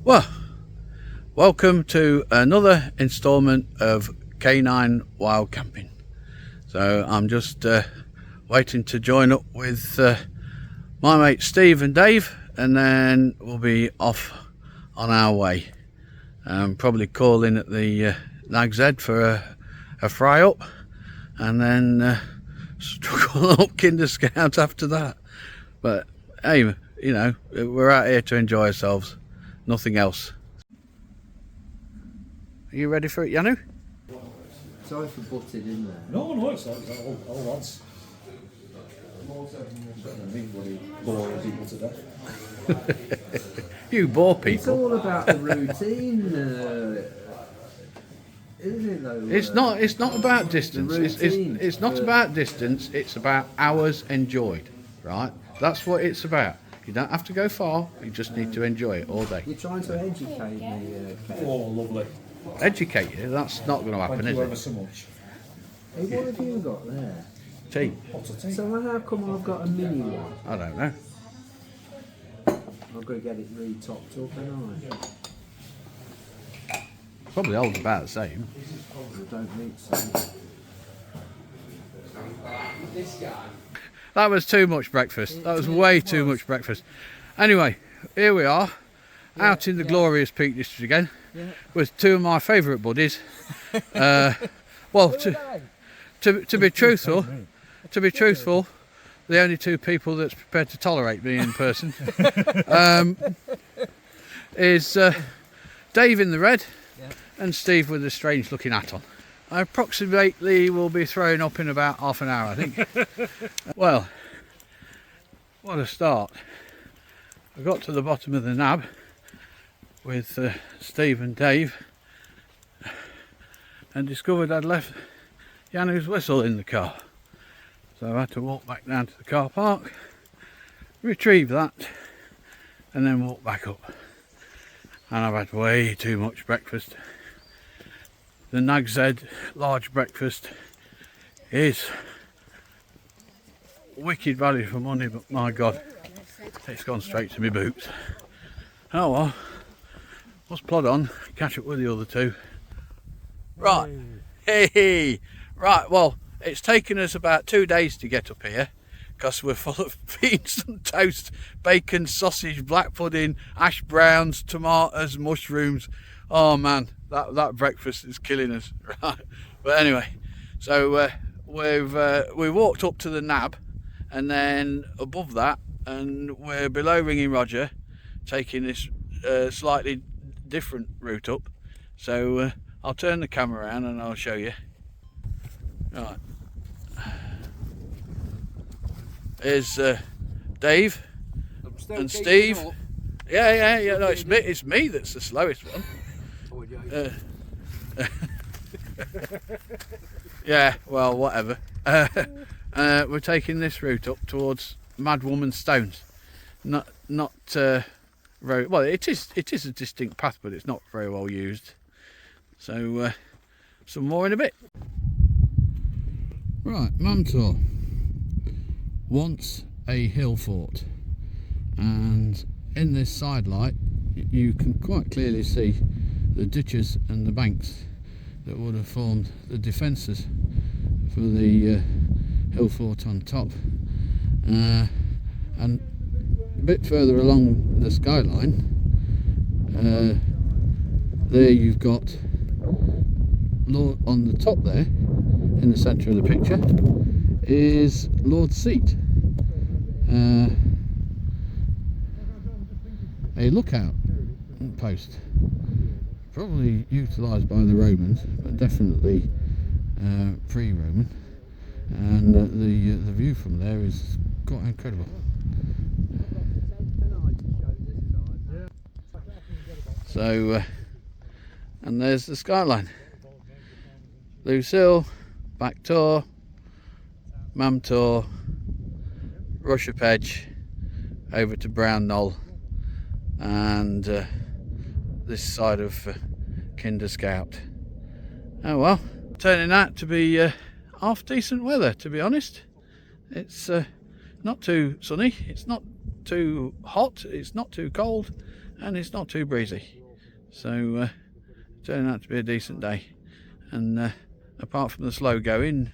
Well, welcome to another instalment of K9 Wild Camping. So I'm just waiting to join up with my mates Steve and Dave, and then we'll be off on our way. Probably call in at the Nag's Head for a fry up, and then struggle up Kinder Scout after that. But hey, you know, we're out here to enjoy ourselves, nothing else. Are you ready for it, Janu? Sorry for butting in there. No, it's not. It's all lads. Boring people to death. You bore It's people. all about the routine, isn't it though? It's not about distance. routine, It's not but- about distance. It's about hours enjoyed, right? That's what it's about. You don't have to go far. You just need to enjoy it all day. You're trying to educate me, Kev. Oh, lovely. Educate you. That's not going to happen, Thank you ever is so much. Hey, what have you got there? it? Tea. What's a tea? So how come I've got a mini one? I don't know. I've got to get it re-topped up, haven't I? Probably holds about the same. I don't think so. That was too much breakfast. That was way too much breakfast. Anyway, here we are, out in the glorious Peak District again, with two of my favourite buddies. Well, to be truthful, the only two people that's prepared to tolerate me in person is Dave in the red and Steve with a strange looking hat on. I approximately will be throwing up in about half an hour, I think. Well, what a start. I got to the bottom of the nab with Steve and Dave and discovered I'd left Janu's whistle in the car. So I had to walk back down to the car park, retrieve that, and then walk back up. And I've had way too much breakfast. The Nag's Head large breakfast is wicked value for money, but my God, it's gone straight to my boots. Oh well, let's plod on, catch up with the other two. Right, hey, right, well, it's taken us about 2 days to get up here because we're full of beans and toast, bacon, sausage, black pudding, hash browns, tomatoes, mushrooms. Oh man, that breakfast is killing us, right? But anyway, so we walked up to the nab, and then above that, and we're below Ringing Roger, taking this slightly different route up. So I'll turn the camera around and I'll show you. Right. Here's Dave and Steve. Yeah. No, it's me that's the slowest one. Yeah, well, whatever. We're taking this route up towards Madwoman Stones. Not very well. It is a distinct path, but it's not very well used. So some more in a bit. Right, Mamtor. Once a hill fort, and in this side light you can quite clearly see the ditches and the banks that would have formed the defences for the hill fort on top, and a bit further along the skyline there you've got Lord on the top there in the centre of the picture is Lord's Seat, a lookout post, probably utilised by the Romans, but definitely pre-Roman, and the view from there is quite incredible. So, and there's the skyline. Lucille, Backtor, Mamtor, Rushop Edge, over to Brown Knoll, and this side of Kinder Scout. Oh well, turning out to be half decent weather, to be honest. It's not too sunny, it's not too hot, it's not too cold, and it's not too breezy. So turned out to be a decent day. And apart from the slow going,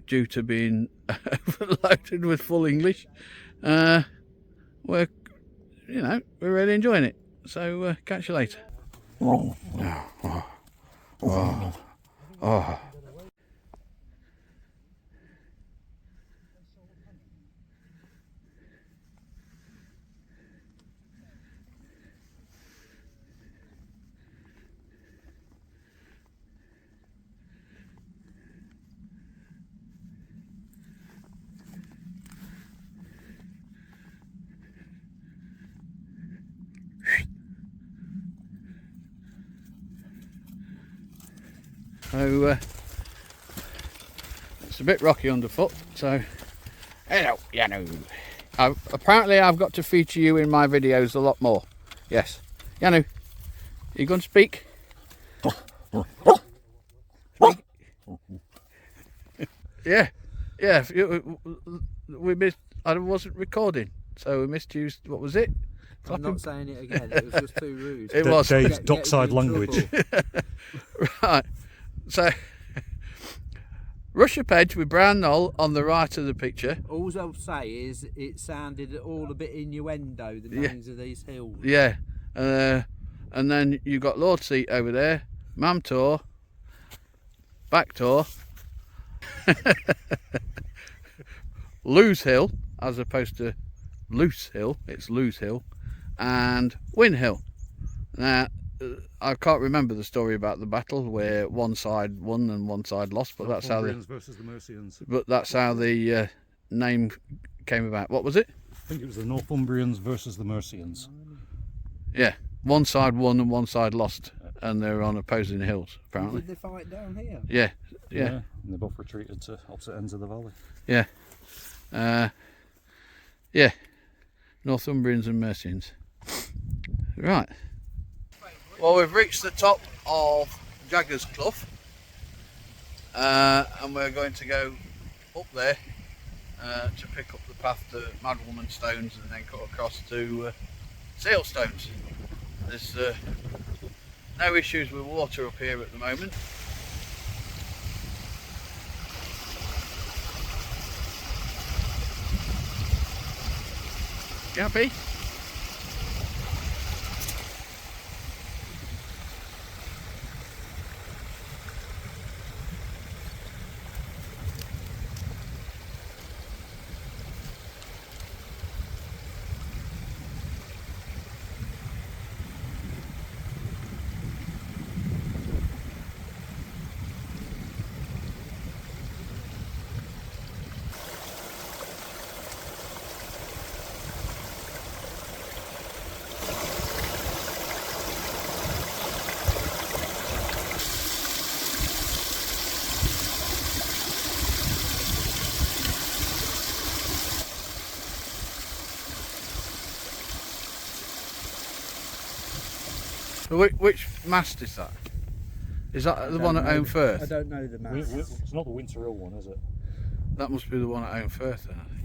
due to being overloaded with full English, we're really enjoying it. So catch you later. So it's a bit rocky underfoot, so hello Yanu. Apparently I've got to feature you in my videos a lot more. Yes, Yanu, you going to speak? Yeah, we missed. I wasn't recording, so we missed you. What was it? I'm not saying it again, it was just too rude. It was. Dave's dockside language. Right, so Rushup Edge with Brown Knoll on the right of the picture. All I'll say is it sounded all a bit innuendo, the names of these hills. Yeah, and then you got Lord Seat over there, Mamtor, Backtor, Lose Hill as opposed to Loose Hill. It's Lose Hill, and Win Hill. Now I can't remember the story about the battle where one side won and one side lost, but that's how versus the Mercians. But that's how the name came about. What was it? I think it was the Northumbrians versus the Mercians. Yeah, one side won and one side lost, and they're on opposing hills apparently. Did they fight down here? Yeah. And they both retreated to opposite ends of the valley. Yeah. Northumbrians and Mercians. Right. Well, we've reached the top of Jaggers Clough, and we're going to go up there to pick up the path to Madwoman Stones and then cut across to Seal Stones. There's no issues with water up here at the moment. You happy? Which mast is that? Is that the one at Owen I Firth? don't know the map. It's not the Winter Hill one, is it? That must be the one at Owen Firth then, I think.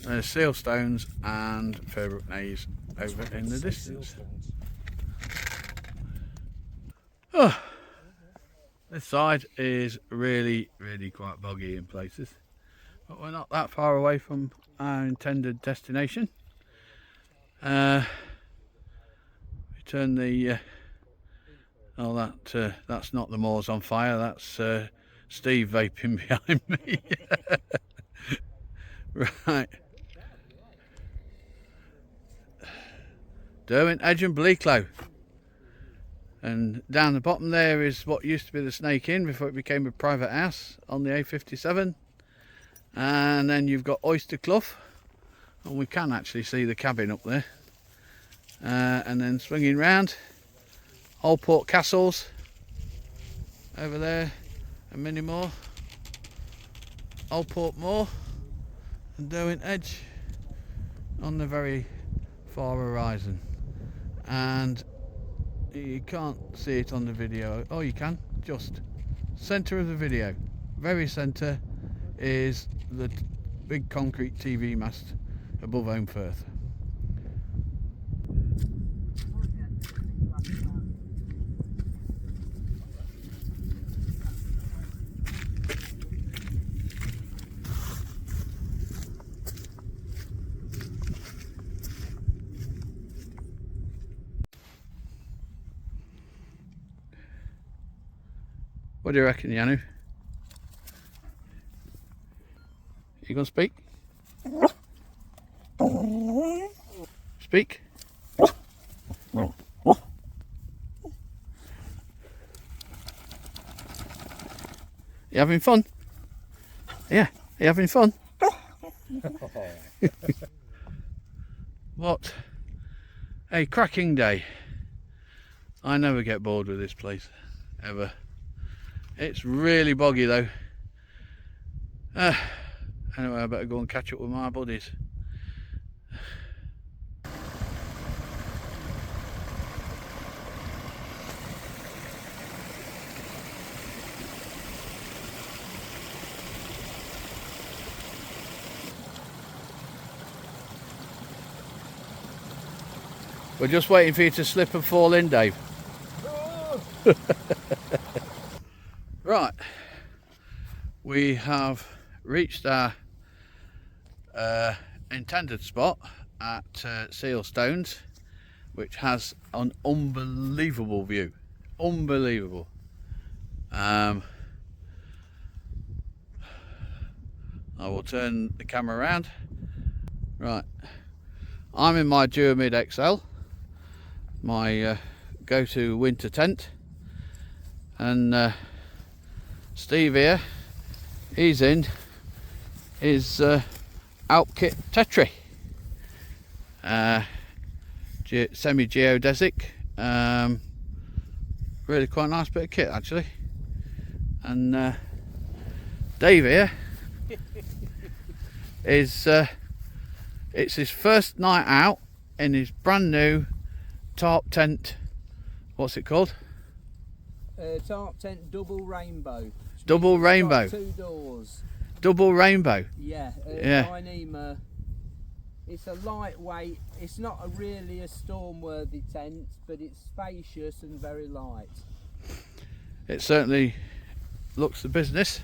There's Seal Stones and Fairbrook Naze over in the distance. Oh, this side is really quite boggy in places, but we're not that far away from our intended destination. We turn the that's not the moors on fire, that's Steve vaping behind me. Right, Derwent Edge and Bleaklow, and down the bottom there is what used to be the Snake Inn before it became a private house on the A57, and then you've got Oyster Clough, and we can actually see the cabin up there, and then swinging round Old Port Castles over there, and many more, Old Port Moor and Derwent Edge on the very far horizon. And You can't see it on the video. Oh, you can. Just centre of the video, very centre, is the big concrete TV mast above Home Firth. What do you reckon, Yanu? You gonna speak? Speak? You having fun? Yeah, you having fun? What a cracking day. I never get bored with this place, ever. It's really boggy though. Anyway, I better go and catch up with my buddies. We're just waiting for you to slip and fall in, Dave. Right, we have reached our intended spot at Sealstones, which has an unbelievable view. Unbelievable. I will turn the camera around. Right, I'm in my Duomid XL, my go-to winter tent, and Steve here, he's in his Alpkit Tetri, semi-geodesic, really quite nice bit of kit actually. And Dave here is it's his first night out in his brand new tarp tent. What's it called? Tarp tent double rainbow. Double It's rainbow. got 2 doors. Double rainbow. Yeah. Yeah. Dyneema. It's a lightweight. It's not really a storm-worthy tent, but it's spacious and very light. It certainly looks the business.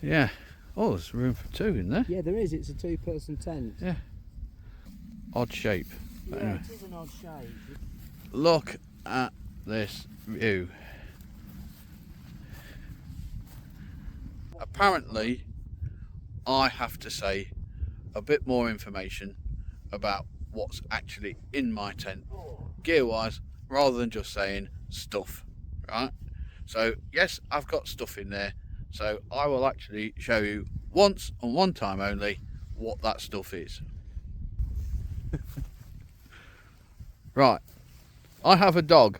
Yeah. Oh, there's room for 2 in there. Yeah, there is. It's a 2-person tent. Yeah. Odd shape. But Yeah, anyway. it is an odd shape. Look at this view. Apparently, I have to say a bit more information about what's actually in my tent, gear-wise, rather than just saying stuff, right? So, yes, I've got stuff in there, so I will actually show you once and one time only what that stuff is. Right, I have a dog,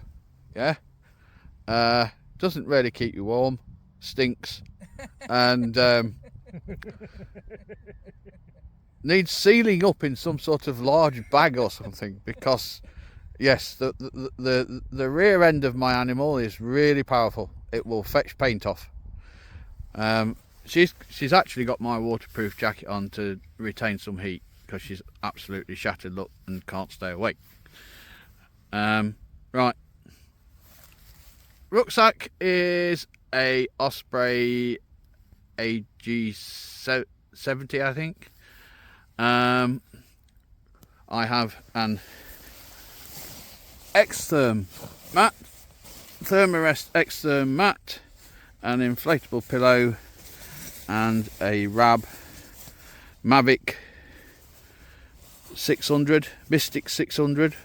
yeah, doesn't really keep you warm, stinks, and needs sealing up in some sort of large bag or something, because yes, the rear end of my animal is really powerful. It will fetch paint off. She's actually got my waterproof jacket on to retain some heat, because she's absolutely shattered, look, and can't stay awake. Right, rucksack is a Osprey AG70, I think. I have an Xtherm mat, Thermarest Xtherm mat, an inflatable pillow, and a Rab Mavic 600, Mystic 600,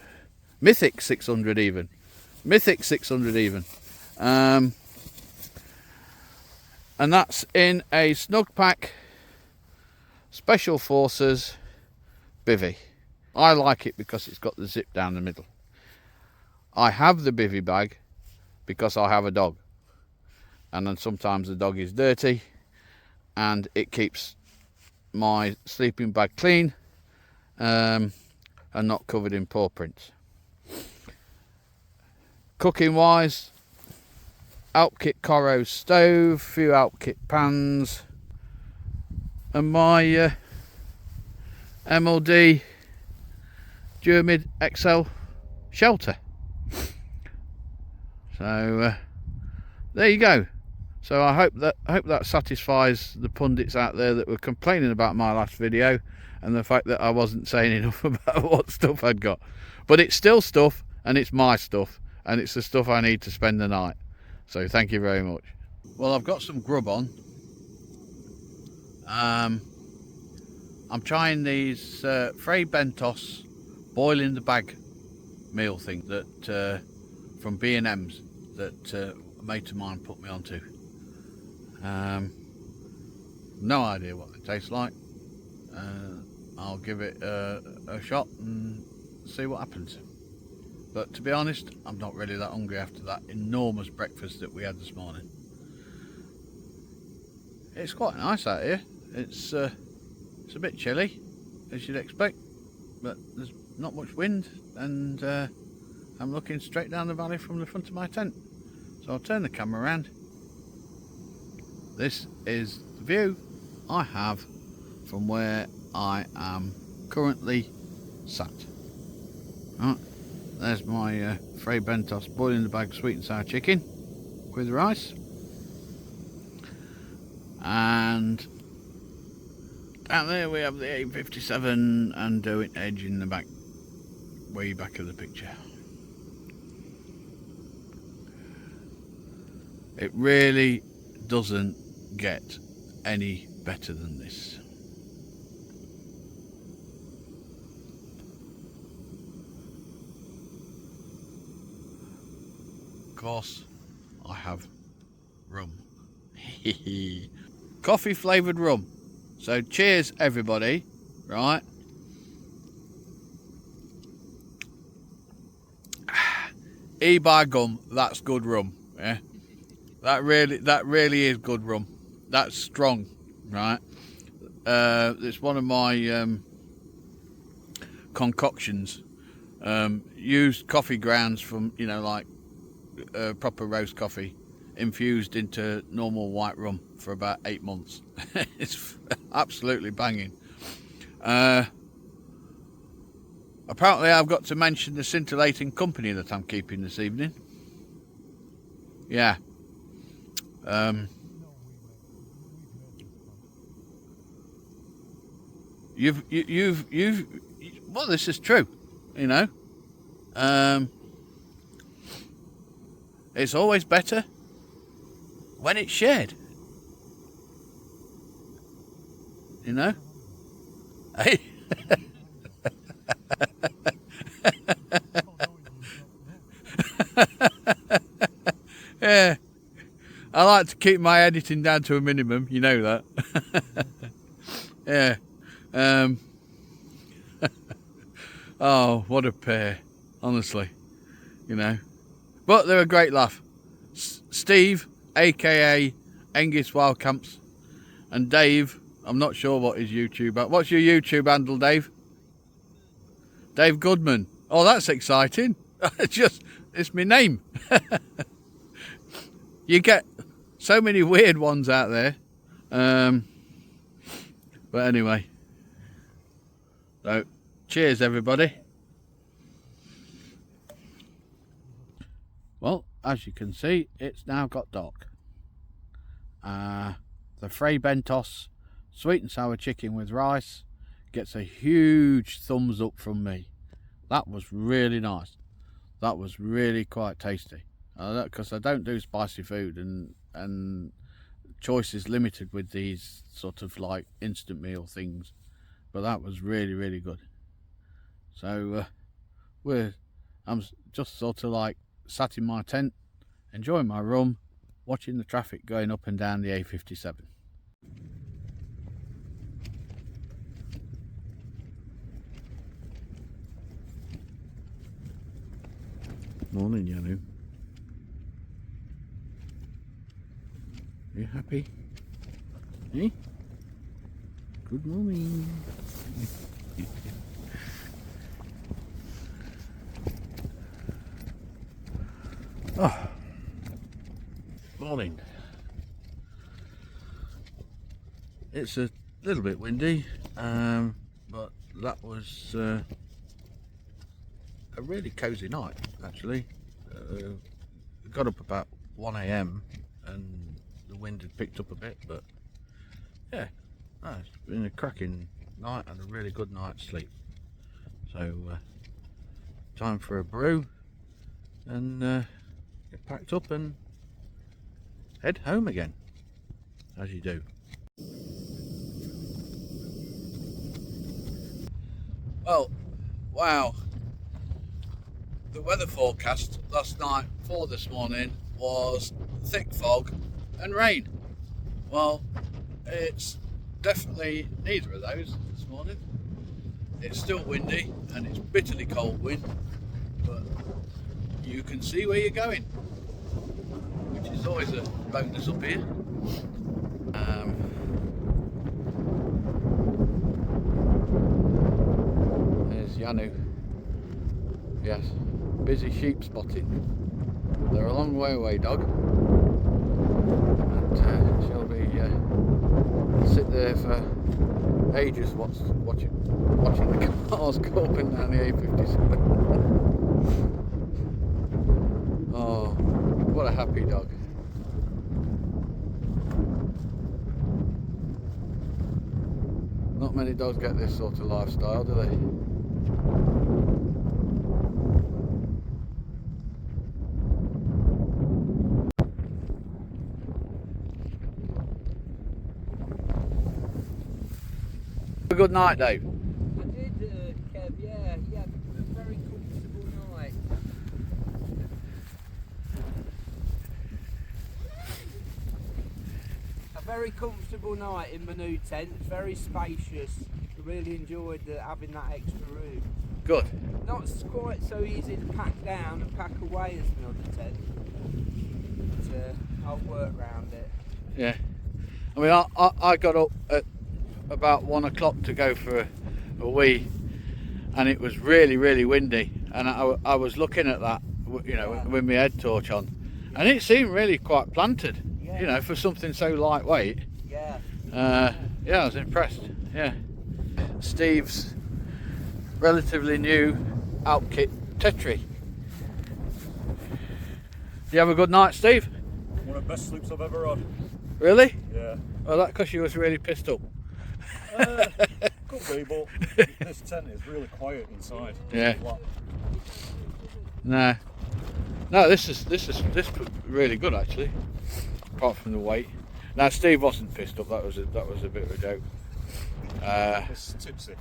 Mythic 600 even, Mythic 600 even. And that's in a Snugpak Special Forces bivvy. I like it because it's got the zip down the middle. I have the bivvy bag because I have a dog, and then sometimes the dog is dirty, and it keeps my sleeping bag clean and not covered in paw prints. cooking wise, Alpkit Coro stove, few Alpkit pans, and my MLD Duramid XL shelter. So there you go. So I hope that satisfies the pundits out there that were complaining about my last video and the fact that I wasn't saying enough about what stuff I'd got. But it's still stuff, and it's my stuff, and it's the stuff I need to spend the night. So thank you very much. Well, I've got some grub on. I'm trying these Fray Bentos boil in the bag meal thing that from B&M's that a mate of mine put me onto. No idea what they taste like. I'll give it a shot and see what happens. But to be honest, I'm not really that hungry after that enormous breakfast that we had this morning. It's quite nice out here. It's a bit chilly, as you'd expect, but there's not much wind, and I'm looking straight down the valley from the front of my tent. So I'll turn the camera around. This is the view I have from where I am currently sat. Right, there's my Fray Bentos boil in the bag sweet and sour chicken with rice, and down there we have the A57 and Derwent Edge in the back, way back of the picture. It really doesn't get any better than this. Of course, I have rum. Coffee flavoured rum. So cheers everybody, right? By gum, that's good rum, yeah. That really is good rum. That's strong, right? It's one of my concoctions. Used coffee grounds from, you know, like proper roast coffee, infused into normal white rum for about 8 months. It's absolutely banging. Apparently I've got to mention the scintillating company that I'm keeping this evening. Yeah. You've well, this is true, you know. It's always better when it's shared, you know. Hey. Yeah, I like to keep my editing down to a minimum, you know that. Yeah. Oh, what a pair, honestly, you know. But they're a great laugh. Steve, aka Engis Wildcamps, and Dave, I'm not sure what his YouTube. What's your YouTube handle, Dave? Dave Goodman. Oh, that's exciting. It's my name. You get so many weird ones out there. But anyway. So, cheers everybody. Well, as you can see, it's now got dark. The Fray Bentos sweet and sour chicken with rice gets a huge thumbs up from me. That was really nice. That was really quite tasty. Because I don't do spicy food, and choice is limited with these sort of like instant meal things. But that was really, really good. So I'm just sort of like sat in my tent, enjoying my rum, watching the traffic going up and down the A57. Morning, Yanu. You happy? Eh? Good morning. Oh. Morning. It's a little bit windy, but that was a really cosy night actually. Got up about 1 AM and the wind had picked up a bit, but yeah, it's been a cracking night and a really good night's sleep. So time for a brew and get packed up and head home again, as you do. Well, wow, the weather forecast last night for this morning was thick fog and rain. Well, it's definitely neither of those this morning. It's still windy and it's bitterly cold wind, but you can see where you're going, which is always a bonus up here. There's Yanu. Yes, busy sheep spotting. They're a long way away, dog. And she'll be sit there for ages watching the cars go up and down the A57. Oh, what a happy dog. Not many dogs get this sort of lifestyle, do they? A good night, Dave. I did, Kev, yeah, a very comfortable night. A very comfortable night in my new tent, very spacious. I really enjoyed having that extra room. Good. Not quite so easy to pack down and pack away as my other tent, but I'll work around it. Yeah. I mean, I got up at about 1 o'clock to go for a wee, and it was really, really windy, and I was looking at that, you know, Yeah. with my head torch on, and it seemed really quite planted, Yeah. you know, for something so lightweight. Yeah. Yeah, I was impressed. Yeah. Steve's relatively new Alpkit Tetri. You have a good night, Steve? One of the best sleeps I've ever had. Really? Yeah. Well, that because you was really pissed up. Could be, but this tent is really quiet inside. Yeah. Flat. No, this is really good actually. Apart from the weight. Now Steve wasn't pissed up. That was a bit of a joke. It's tipsy.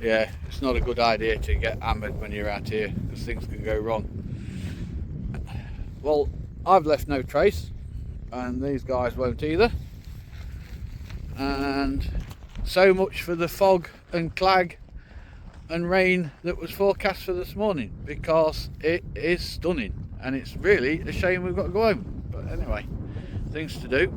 Yeah, it's not a good idea to get hammered when you're out here because things can go wrong. Well, I've left no trace, and these guys won't either. And so much for the fog and clag and rain that was forecast for this morning, because it is stunning and it's really a shame we've got to go home. But anyway, things to do.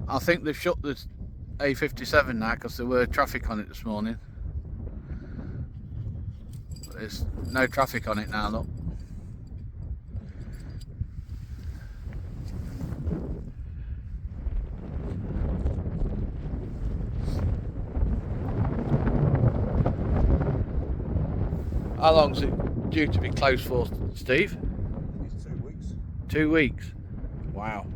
I think they've shut the A57 now because there were traffic on it this morning. But there's no traffic on it now, look. How long's it due to be closed for, Steve? It's 2 weeks. 2 weeks. Wow.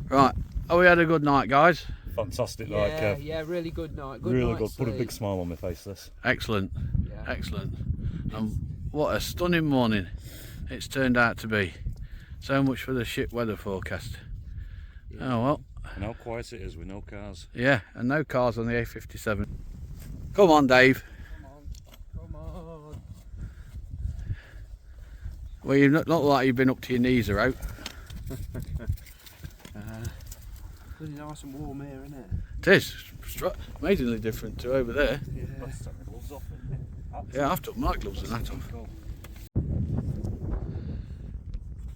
Right, oh, we had a good night, guys. Fantastic night, Yeah, Kev. yeah, really good night. Good Really night's good. Put a big sleep. smile on my face, this. Excellent, Yeah. excellent. And what a stunning morning. it's turned out to be. So much for the shit weather forecast. Oh well. And how quiet it is with no cars. Yeah, and no cars on the A57. Come on, Dave. Come on. Well, you've not like you've been up to your knees or out. Pretty nice and warm here, isn't it? It is. Amazingly different to over there. Yeah. Let's take the gloves off. Yeah, I've took my gloves and that off.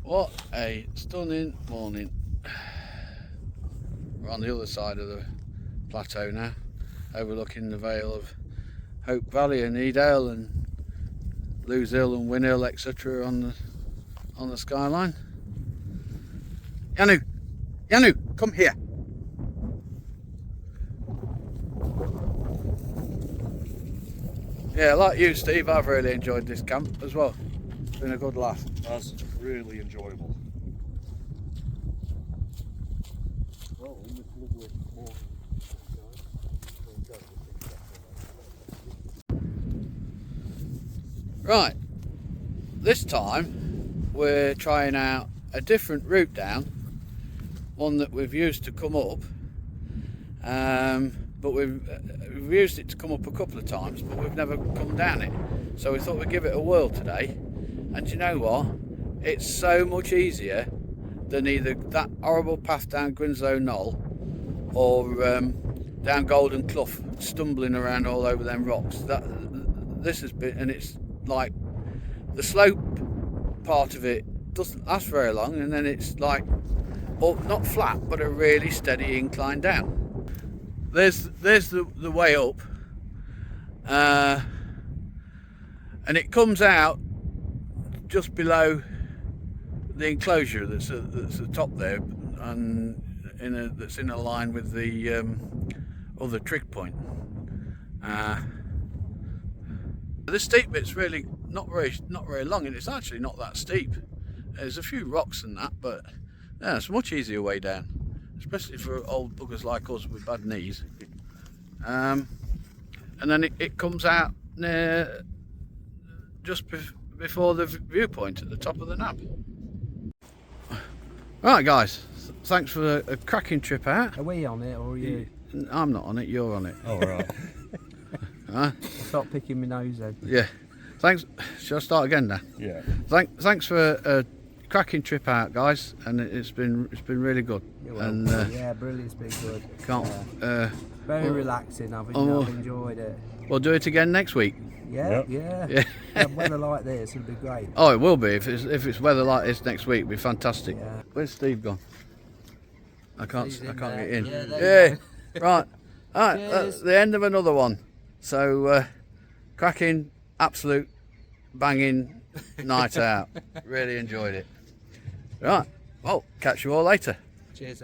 What a stunning morning. We're on the other side of the plateau now, overlooking the Vale of Hope Valley and Edale and Lewes Hill and Win Hill, etc. on the skyline. Yanu, come here. Yeah, like you, Steve, I've really enjoyed this camp as well. It's been a good laugh. That's really enjoyable. Oh, it's lovely morning. Right, this time we're trying out a different route down, one that we've used to come up, but we've used it to come up a couple of times, but we've never come down it. So we thought we'd give it a whirl today, and you know what? It's so much easier than either that horrible path down Gwinslow Knoll or down Golden Clough, stumbling around all over them rocks. This has been, and it's like the slope part of it doesn't last very long, and then it's like, well, not flat, but a really steady incline down. There's the way up, and it comes out just below the enclosure that's at the top there, and that's in a line with the other trig point. The steep bit's really not very long, and it's actually not that steep. There's a few rocks and that, but yeah, it's a much easier way down, especially for old buggers like us with bad knees. And then it comes out near just before the viewpoint at the top of the nab. Right, guys, thanks for a cracking trip out. Are we on it or are you? I'm not on it, you're on it. Oh, right. Huh? I'll stop picking my nose then. Yeah. Thanks. Shall I start again now? Yeah. Thanks for a cracking trip out, guys, and it's been really good. And Yeah, brilliant. It's been good. can't. Very relaxing. I've enjoyed it. We'll do it again next week. Yeah, Yep. yeah. Yeah, weather like this would be great. Oh, it will be if it's weather like this next week. It'll be fantastic. Yeah. Where's Steve gone? I can't He's in get there. in. Yeah, there you Right. All right. Cheers. That's the end of another one. So cracking, absolute banging night out. Really enjoyed it. Right. Well, catch you all later. Cheers.